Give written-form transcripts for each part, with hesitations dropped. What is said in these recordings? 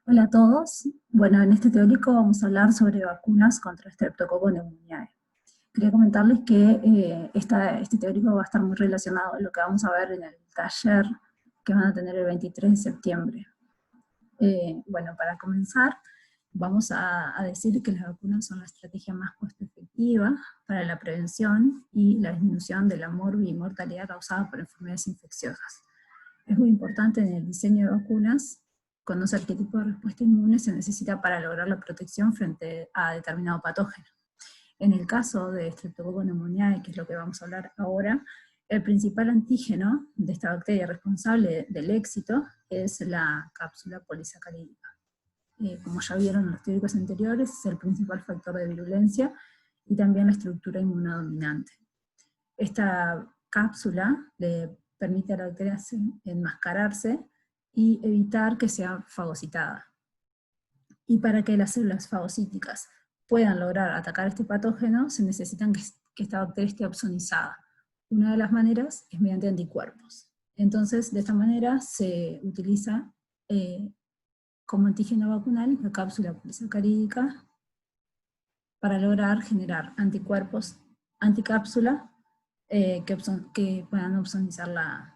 Hola a todos. Bueno, en este teórico vamos a hablar sobre vacunas contra Streptococcus pneumoniae. Quería comentarles que este teórico va a estar muy relacionado a lo que vamos a ver en el taller que van a tener el 23 de septiembre. Bueno, para comenzar, vamos a decir que las vacunas son la estrategia más costo efectiva para la prevención y la disminución de la mortalidad causada por enfermedades infecciosas. Es muy importante en el diseño de vacunas conocer qué tipo de respuesta inmune se necesita para lograr la protección frente a determinado patógeno. En el caso de Streptococcus pneumoniae, que es lo que vamos a hablar ahora, el principal antígeno de esta bacteria responsable del éxito es la cápsula polisacarídica. Como ya vieron en los teóricos anteriores, es el principal factor de virulencia y también la estructura inmunodominante. Esta cápsula le permite a la bacteria enmascararse y evitar que sea fagocitada. Y para que las células fagocíticas puedan lograr atacar este patógeno, se necesitan que esta bacteria esté opsonizada. Una de las maneras es mediante anticuerpos. Entonces, de esta manera se utiliza como antígeno vacunal la cápsula polisacarídica para lograr generar anticuerpos anticápsula que puedan opsonizar la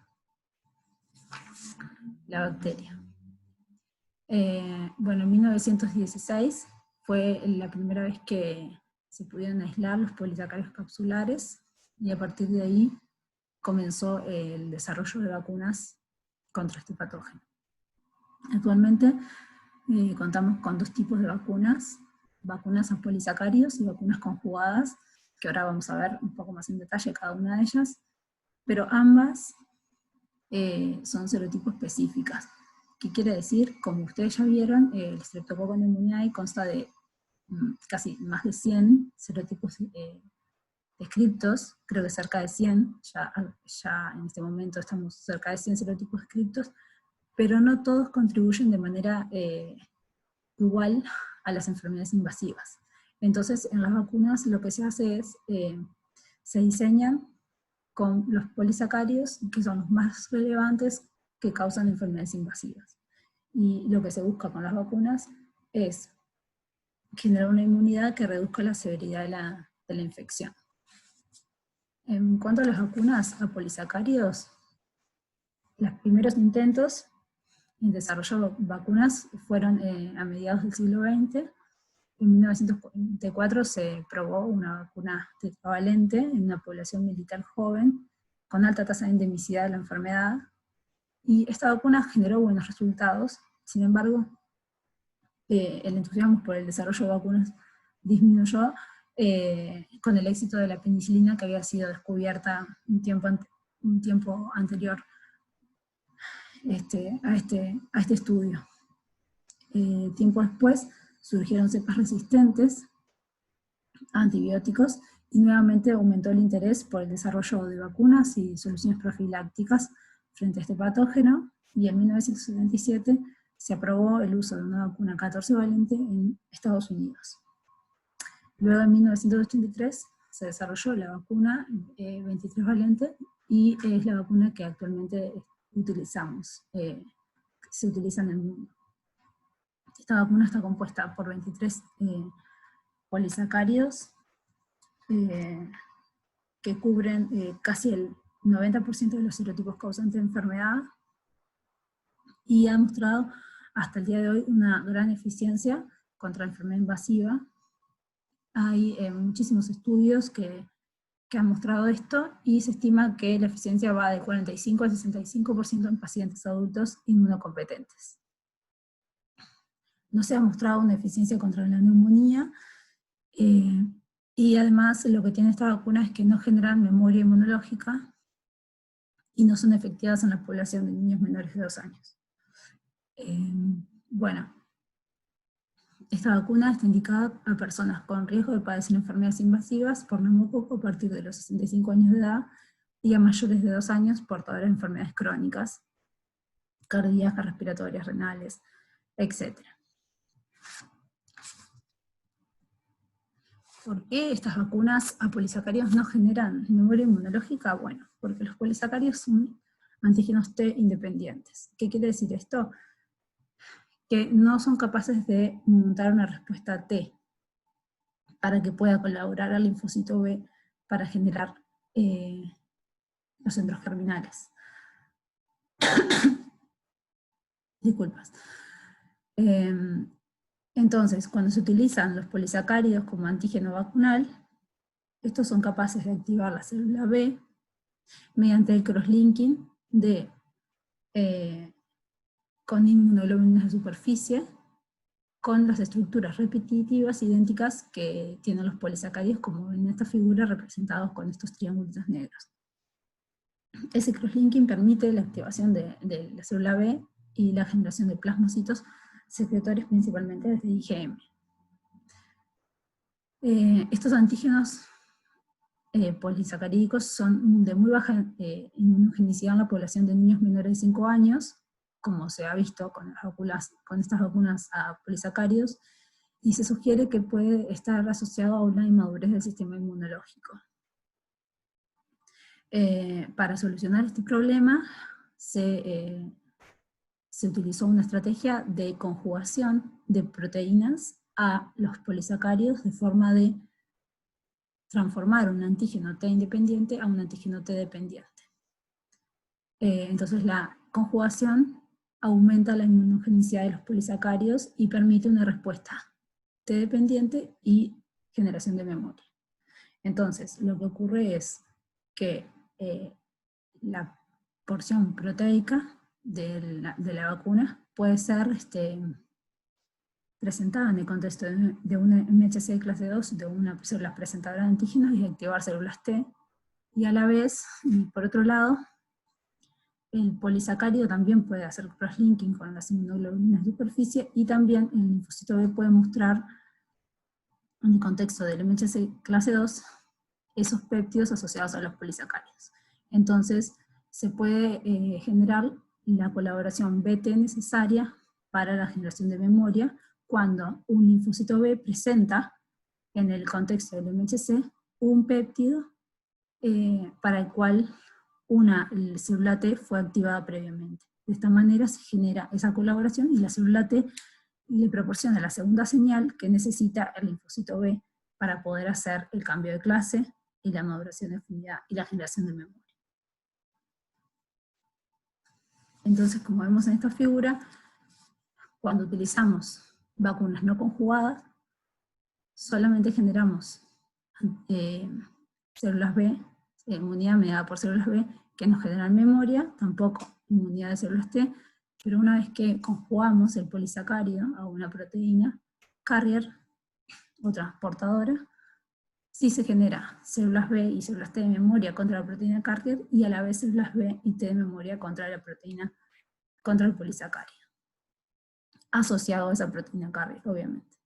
bacteria. Bueno, en 1916 fue la primera vez que se pudieron aislar los polisacáridos capsulares, y a partir de ahí comenzó el desarrollo de vacunas contra este patógeno. Actualmente contamos con dos tipos de vacunas a polisacáridos y vacunas conjugadas, que ahora vamos a ver un poco más en detalle cada una de ellas, pero ambas son serotipo específicas. ¿Qué quiere decir? Como ustedes ya vieron, el Streptococcus pneumoniae consta de casi más de 100 serotipos descriptos, creo que cerca de 100, ya en este momento estamos cerca de 100 serotipos descriptos, pero no todos contribuyen de manera igual a las enfermedades invasivas. Entonces, en las vacunas lo que se hace es, se diseñan con los polisacáridos, que son los más relevantes que causan enfermedades invasivas. Y lo que se busca con las vacunas es generar una inmunidad que reduzca la severidad de la infección. En cuanto a las vacunas a polisacáridos, los primeros intentos en desarrollar vacunas fueron a mediados del siglo XX. En 1944 se probó una vacuna tetravalente en una población militar joven con alta tasa de endemicidad de la enfermedad, y esta vacuna generó buenos resultados. Sin embargo, el entusiasmo por el desarrollo de vacunas disminuyó con el éxito de la penicilina, que había sido descubierta un tiempo anterior a este estudio. Tiempo después surgieron cepas resistentes a antibióticos, y nuevamente aumentó el interés por el desarrollo de vacunas y soluciones profilácticas frente a este patógeno, y en 1977 se aprobó el uso de una vacuna 14 valente en Estados Unidos. Luego en 1983 se desarrolló la vacuna 23 valente, y es la vacuna que actualmente utilizamos, se utiliza en el mundo. Esta vacuna está compuesta por 23 polisacáridos que cubren casi el 90% de los serotipos causantes de enfermedad, y ha mostrado hasta el día de hoy una gran eficiencia contra la enfermedad invasiva. Hay muchísimos estudios que han mostrado esto, y se estima que la eficiencia va de 45 al 65% en pacientes adultos inmunocompetentes. No se ha mostrado una eficiencia contra la neumonía, y además lo que tiene esta vacuna es que no generan memoria inmunológica y no son efectivas en la población de niños menores de 2 años. Bueno, esta vacuna está indicada a personas con riesgo de padecer enfermedades invasivas por neumococo a partir de los 65 años de edad, y a mayores de 2 años portadores de enfermedades crónicas, cardíacas, respiratorias, renales, etc. ¿Por qué estas vacunas a polisacáridos no generan memoria inmunológica? Bueno, porque los polisacáridos son antígenos T independientes. ¿Qué quiere decir esto? que no son capaces de montar una respuesta T para que pueda colaborar al linfocito B para generar los centros germinales. Disculpas. Entonces, cuando se utilizan los polisacáridos como antígeno vacunal, estos son capaces de activar la célula B mediante el crosslinking con inmunoglobulinas de superficie, con las estructuras repetitivas idénticas que tienen los polisacáridos, como en esta figura representados con estos triángulos negros. Ese crosslinking permite la activación de la célula B y la generación de plasmocitos secretores principalmente desde IgM. Estos antígenos polisacarídicos son de muy baja inmunogenicidad en la población de niños menores de 5 años, como se ha visto con estas vacunas a polisacáridos, y se sugiere que puede estar asociado a una inmadurez del sistema inmunológico. Para solucionar este problema, se utilizó una estrategia de conjugación de proteínas a los polisacáridos de forma de transformar un antígeno T independiente a un antígeno T dependiente. Entonces la conjugación aumenta la inmunogenicidad de los polisacáridos y permite una respuesta T dependiente y generación de memoria. Entonces lo que ocurre es que la porción proteica de la vacuna puede ser presentada en el contexto de una MHC de clase 2, de una célula presentadora de antígenos y activar células T, y a la vez, por otro lado, el polisacárido también puede hacer crosslinking con las inmunoglobulinas de superficie, y también el linfocito B puede mostrar, en el contexto del MHC clase 2, esos péptidos asociados a los polisacáridos. Entonces, se puede generar la colaboración BT necesaria para la generación de memoria cuando un linfocito B presenta, en el contexto del MHC, un péptido para el cual una célula T fue activada previamente. De esta manera se genera esa colaboración y la célula T le proporciona la segunda señal que necesita el linfocito B para poder hacer el cambio de clase y la maduración de afinidad y la generación de memoria. Entonces, como vemos en esta figura, cuando utilizamos vacunas no conjugadas, solamente generamos células B, inmunidad mediada por células B, que nos generan memoria, tampoco inmunidad de células T, pero una vez que conjugamos el polisacárido a una proteína carrier o transportadora, sí se genera células B y células T de memoria contra la proteína carrier, y a la vez células B y T de memoria contra la proteína, contra el polisacárido, asociado a esa proteína carrier, obviamente.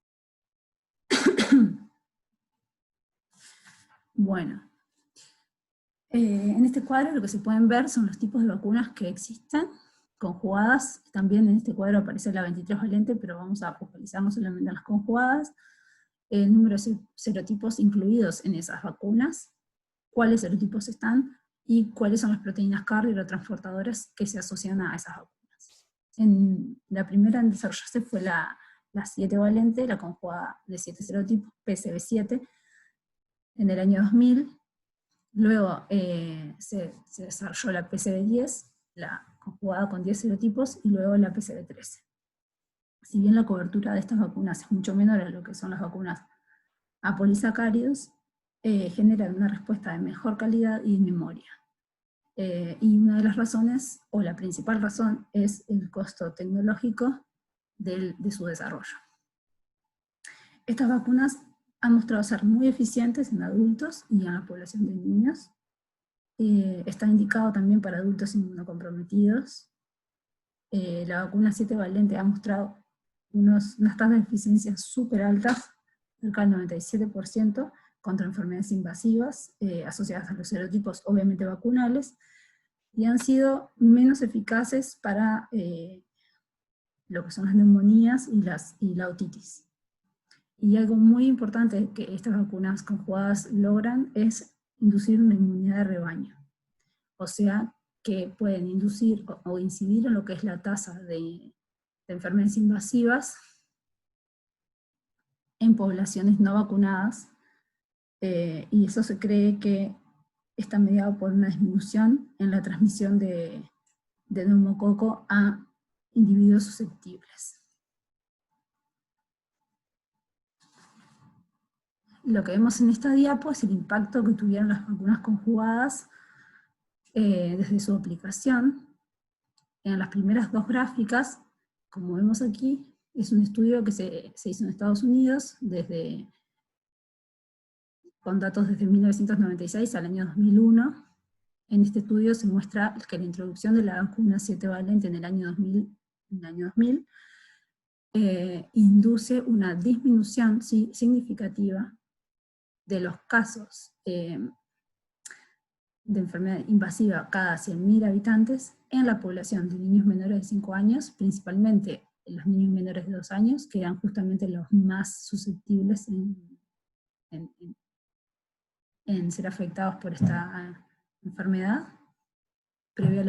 Bueno, en este cuadro lo que se pueden ver son los tipos de vacunas que existen, conjugadas. También en este cuadro aparece la 23 valente, pero vamos a focalizarnos solamente en las conjugadas. El número de serotipos incluidos en esas vacunas, cuáles serotipos están, y cuáles son las proteínas carrier o transportadoras que se asocian a esas vacunas. La primera en desarrollarse fue la 7 valente, la conjugada de 7 serotipos, PCV7, en el año 2000. Luego se desarrolló la PCV10, la conjugada con 10 serotipos, y luego la PCV13. Si bien la cobertura de estas vacunas es mucho menor a lo que son las vacunas a polisacáridos, generan una respuesta de mejor calidad y memoria. Y una de las razones, o la principal razón, es el costo tecnológico de su desarrollo. Estas vacunas han mostrado ser muy eficientes en adultos y en la población de niños. Está indicado también para adultos inmunocomprometidos. La vacuna 7 valente ha mostrado unas tasas de eficiencia súper altas, cerca del 97%, contra enfermedades invasivas asociadas a los serotipos obviamente vacunales, y han sido menos eficaces para lo que son las neumonías y la otitis. Y algo muy importante que estas vacunas conjugadas logran es inducir una inmunidad de rebaño. O sea, que pueden inducir o incidir en lo que es la tasa de de enfermedades invasivas en poblaciones no vacunadas, y eso se cree que está mediado por una disminución en la transmisión de neumococo a individuos susceptibles. Lo que vemos en esta diapo es el impacto que tuvieron las vacunas conjugadas desde su aplicación. En las primeras dos gráficas, como vemos aquí, es un estudio que se hizo en Estados Unidos con datos desde 1996 al año 2001. En este estudio se muestra que la introducción de la vacuna 7 valente en el año 2000 induce una disminución significativa de los casos de enfermedad invasiva cada 100.000 habitantes en la población de niños menores de 5 años, principalmente los niños menores de 2 años, que eran justamente los más susceptibles en ser afectados por esta enfermedad. Previo a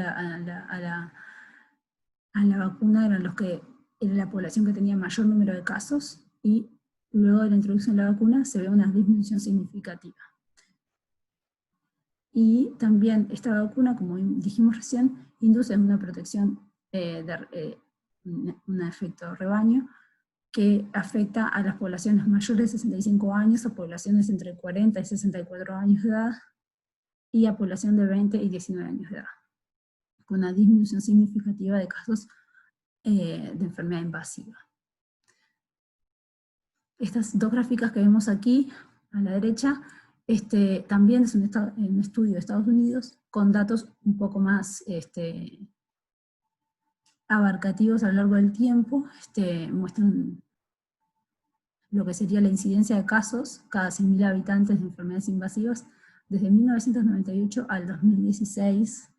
la vacuna era la población que tenía mayor número de casos, y luego de la introducción de la vacuna se ve una disminución significativa. Y también esta vacuna, como dijimos recién, induce una protección, un efecto rebaño, que afecta a las poblaciones mayores de 65 años, a poblaciones entre 40 y 64 años de edad, y a población de 20 y 19 años de edad, con una disminución significativa de casos de enfermedad invasiva. Estas dos gráficas que vemos aquí, a la derecha, también es un estudio de Estados Unidos, con datos un poco más abarcativos a lo largo del tiempo. Muestran lo que sería la incidencia de casos cada 100.000 habitantes de enfermedades invasivas desde 1998 al 2016,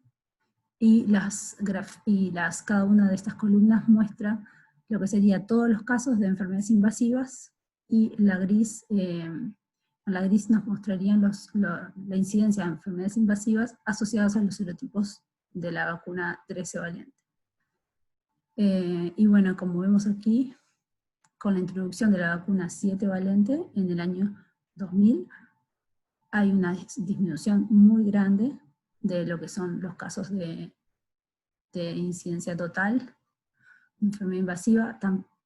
y cada una de estas columnas muestra lo que sería todos los casos de enfermedades invasivas, y la gris nos mostrarían la incidencia de enfermedades invasivas asociadas a los serotipos de la vacuna 13 valente. Y bueno, como vemos aquí, con la introducción de la vacuna 7 valente en el año 2000, hay una disminución muy grande de lo que son los casos de incidencia total de enfermedad invasiva,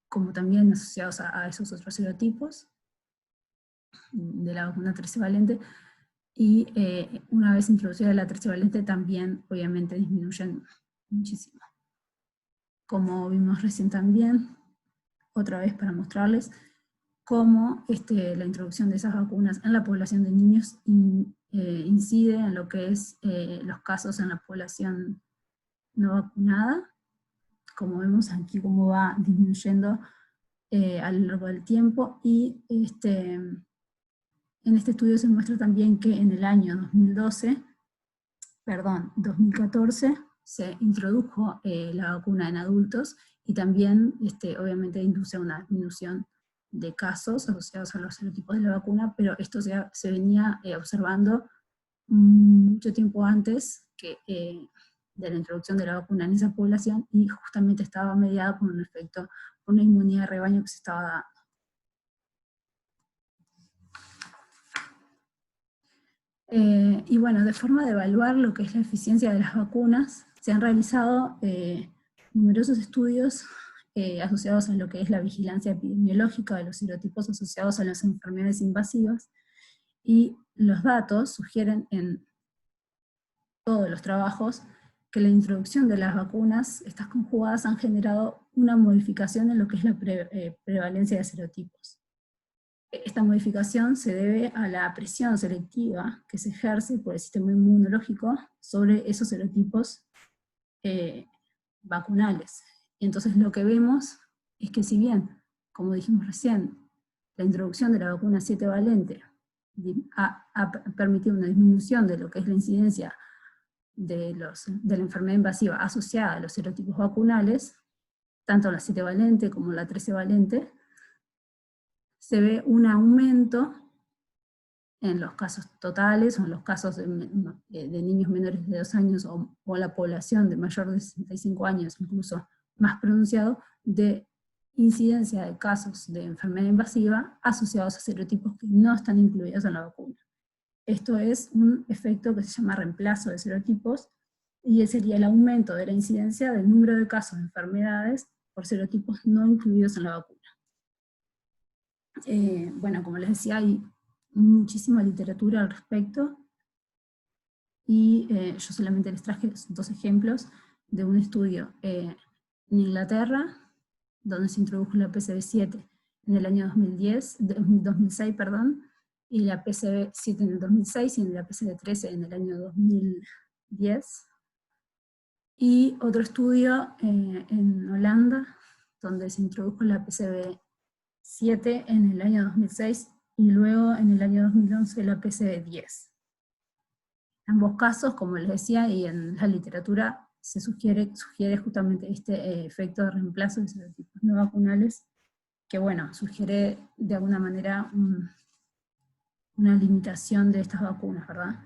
como también asociados a esos otros serotipos de la vacuna 13 valente, y una vez introducida la 13 valente también obviamente disminuyen muchísimo. Como vimos recién también, otra vez para mostrarles cómo la introducción de esas vacunas en la población de niños incide en lo que es los casos en la población no vacunada. Como vemos aquí cómo va disminuyendo a lo largo del tiempo, y en este estudio se muestra también que en el año 2014 se introdujo la vacuna en adultos, y también obviamente induce una disminución de casos asociados a los serotipos de la vacuna, pero esto se venía observando mucho tiempo antes de la introducción de la vacuna en esa población, y justamente estaba mediada por un efecto, por una inmunidad de rebaño que se estaba dando. Y bueno, de forma de evaluar lo que es la eficiencia de las vacunas, se han realizado numerosos estudios asociados a lo que es la vigilancia epidemiológica de los serotipos asociados a las enfermedades invasivas, y los datos sugieren en todos los trabajos que la introducción de las vacunas, estas conjugadas, han generado una modificación en lo que es la prevalencia de serotipos. Esta modificación se debe a la presión selectiva que se ejerce por el sistema inmunológico sobre esos serotipos vacunales. Y entonces lo que vemos es que, si bien, como dijimos recién, la introducción de la vacuna 7 valente ha permitido una disminución de lo que es la incidencia de la enfermedad invasiva asociada a los serotipos vacunales, tanto la 7 valente como la 13 valente, se ve un aumento en los casos totales, o en los casos de niños menores de 2 años, o la población de mayor de 65 años, incluso más pronunciado de incidencia de casos de enfermedad invasiva asociados a serotipos que no están incluidos en la vacuna. Esto es un efecto que se llama reemplazo de serotipos, y sería el aumento de la incidencia del número de casos de enfermedades por serotipos no incluidos en la vacuna. Bueno, como les decía, hay muchísima literatura al respecto, y yo solamente les traje 2 ejemplos de un estudio en Inglaterra, donde se introdujo la PCV7 en el año 2006, y la PCV7 en el 2006, y la PCV13 en el año 2010. Y otro estudio en Holanda, donde se introdujo la PCV7 en el año 2006, y luego en el año 2011 la PCV10. En ambos casos, como les decía, y en la literatura se sugiere justamente este efecto de reemplazo de serotipos no vacunales, que bueno, sugiere de alguna manera una limitación de estas vacunas, ¿verdad?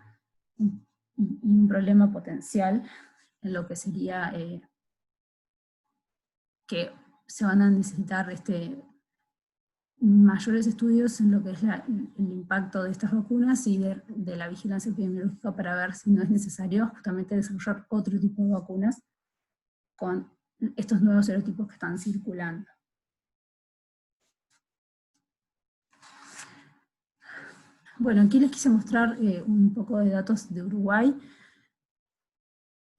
Y un problema potencial en lo que sería que se van a necesitar mayores estudios en lo que es el impacto de estas vacunas y de la vigilancia epidemiológica, para ver si no es necesario justamente desarrollar otro tipo de vacunas con estos nuevos serotipos que están circulando. Bueno, aquí les quise mostrar un poco de datos de Uruguay.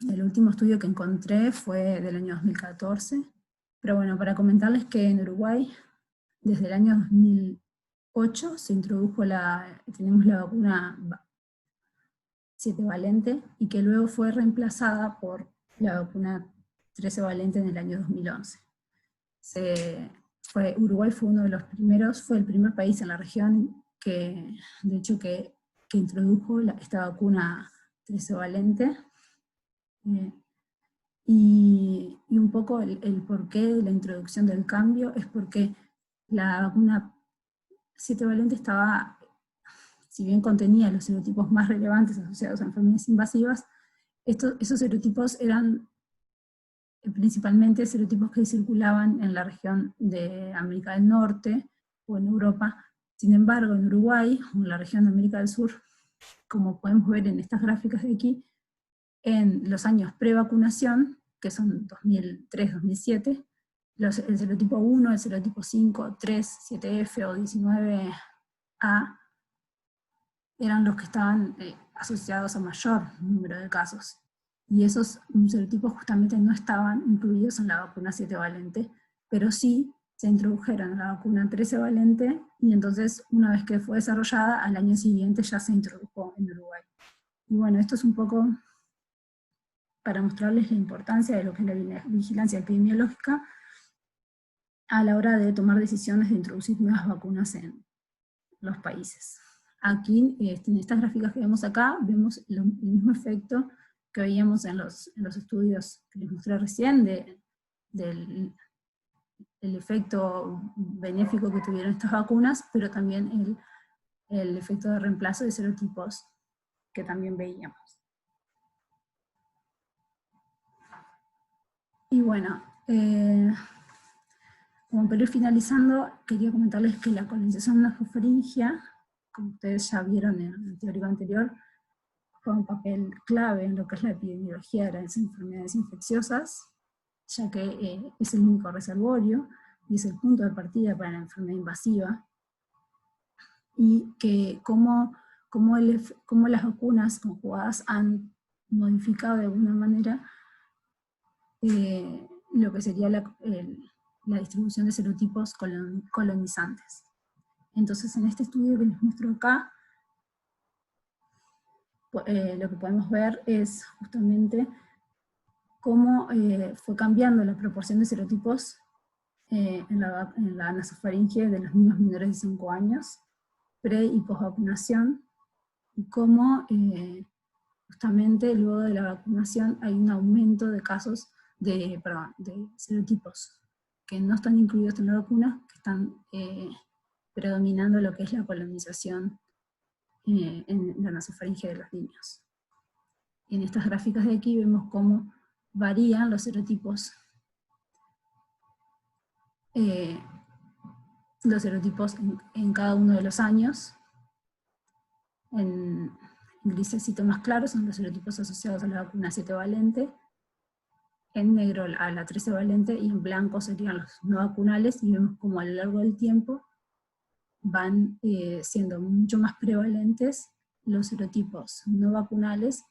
El último estudio que encontré fue del año 2014, pero bueno, para comentarles que en Uruguay, desde el año 2008, se introdujo tenemos la vacuna 7 valente, y que luego fue reemplazada por la vacuna 13 valente en el año 2011. Uruguay fue uno de los primeros, fue el primer país en la región que, de hecho, que introdujo esta vacuna 13 valente. Y un poco el porqué de la introducción del cambio es porque la vacuna 7 valente estaba, si bien contenía los serotipos más relevantes asociados a enfermedades invasivas, esos serotipos eran principalmente serotipos que circulaban en la región de América del Norte o en Europa. Sin embargo, en Uruguay, o en la región de América del Sur, como podemos ver en estas gráficas de aquí, en los años pre-vacunación, que son 2003-2007, el serotipo 1, el serotipo 5, 3, 7F o 19A eran los que estaban asociados a mayor número de casos. Y esos serotipos justamente no estaban incluidos en la vacuna 7 valente, pero sí se introdujeron en la vacuna 13 valente, y entonces una vez que fue desarrollada, al año siguiente ya se introdujo en Uruguay. Y bueno, esto es un poco para mostrarles la importancia de lo que es la vigilancia epidemiológica a la hora de tomar decisiones de introducir nuevas vacunas en los países. Aquí, en estas gráficas que vemos acá, vemos el mismo efecto que veíamos en los estudios que les mostré recién, del efecto benéfico que tuvieron estas vacunas, pero también el efecto de reemplazo de serotipos que también veíamos. Y bueno, como para ir finalizando, quería comentarles que la colonización nasofaringea, como ustedes ya vieron en el teórico anterior, juega un papel clave en lo que es la epidemiología de las enfermedades infecciosas, ya que es el único reservorio y es el punto de partida para la enfermedad invasiva, y que cómo las vacunas conjugadas han modificado de alguna manera lo que sería la distribución de serotipos colonizantes. Entonces, en este estudio que les muestro acá, lo que podemos ver es justamente cómo fue cambiando la proporción de serotipos en la nasofaringe de los niños menores de 5 años, pre- y post-vacunación, y cómo justamente luego de la vacunación hay un aumento de casos de serotipos que no están incluidos en la vacuna, que están predominando lo que es la colonización en la nasofaringe de los niños. En estas gráficas de aquí vemos cómo varían los serotipos los serotipos en cada uno de los años. En grisecito más claro son los serotipos asociados a la vacuna 7 valente, en negro a la 13 valente, y en blanco serían los no vacunales, y vemos como a lo largo del tiempo van siendo mucho más prevalentes los serotipos no vacunales,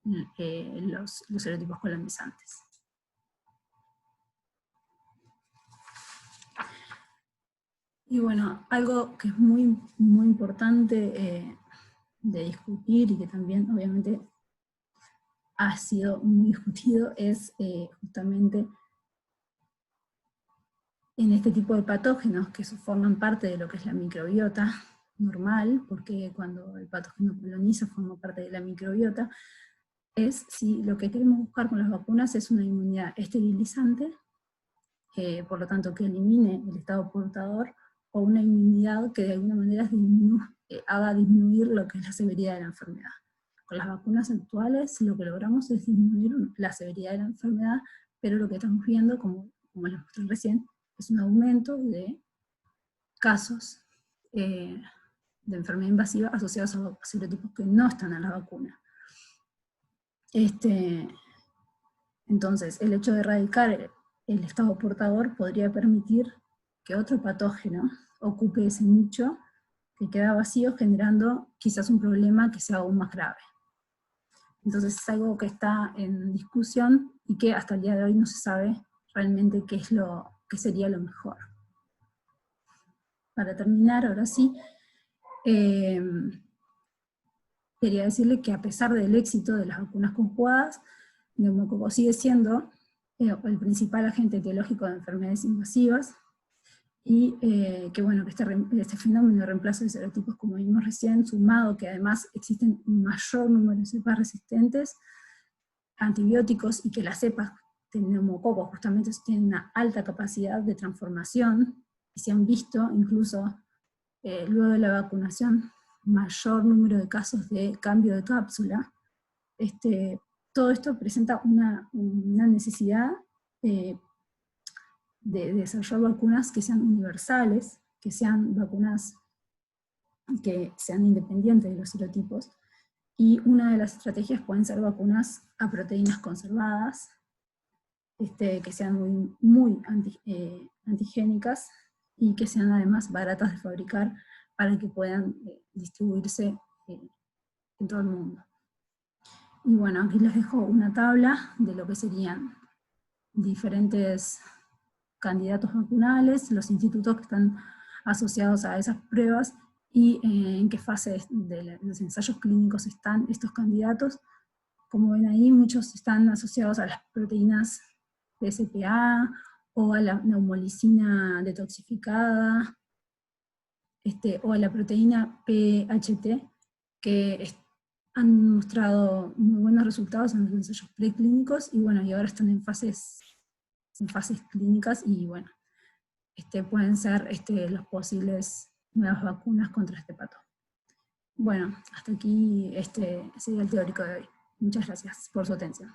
los serotipos colonizantes. Y bueno, algo que es muy, muy importante de discutir, y que también obviamente ha sido muy discutido, es justamente en este tipo de patógenos que forman parte de lo que es la microbiota normal, porque cuando el patógeno coloniza forma parte de la microbiota, es si lo que queremos buscar con las vacunas es una inmunidad esterilizante, por lo tanto que elimine el estado portador, o una inmunidad que de alguna manera haga disminuir lo que es la severidad de la enfermedad. Con las vacunas actuales lo que logramos es disminuir la severidad de la enfermedad, pero lo que estamos viendo, como les mostré recién, es un aumento de casos de enfermedad invasiva asociados a serotipos que no están en la vacuna. Entonces, el hecho de erradicar el estado portador podría permitir que otro patógeno ocupe ese nicho que queda vacío, generando quizás un problema que sea aún más grave. Entonces es algo que está en discusión y que hasta el día de hoy no se sabe realmente qué sería lo mejor. Para terminar, ahora sí, quería decirle que a pesar del éxito de las vacunas conjugadas, el neumococo sigue siendo el principal agente etiológico de enfermedades invasivas, y que bueno, que este fenómeno de reemplazo de serotipos, como vimos recién, sumado que además existen un mayor número de cepas resistentes a antibióticos, y que las cepas de neumococo justamente tienen una alta capacidad de transformación, y se han visto incluso luego de la vacunación mayor número de casos de cambio de cápsula. Todo esto presenta una necesidad de desarrollar vacunas que sean universales, que sean vacunas que sean independientes de los serotipos, y una de las estrategias pueden ser vacunas a proteínas conservadas, que sean muy antigénicas, y que sean además baratas de fabricar para que puedan distribuirse en todo el mundo. Y bueno, aquí les dejo una tabla de lo que serían diferentes candidatos vacunales, los institutos que están asociados a esas pruebas, y en qué fase de los ensayos clínicos están estos candidatos. Como ven ahí, muchos están asociados a las proteínas PSPA, o a la neumolicina detoxificada, o a la proteína PHT, que han mostrado muy buenos resultados en los ensayos preclínicos, y bueno, y ahora están en fases clínicas, y bueno, pueden ser las posibles nuevas vacunas contra este patógeno. Bueno, hasta aquí sería el teórico de hoy. Muchas gracias por su atención.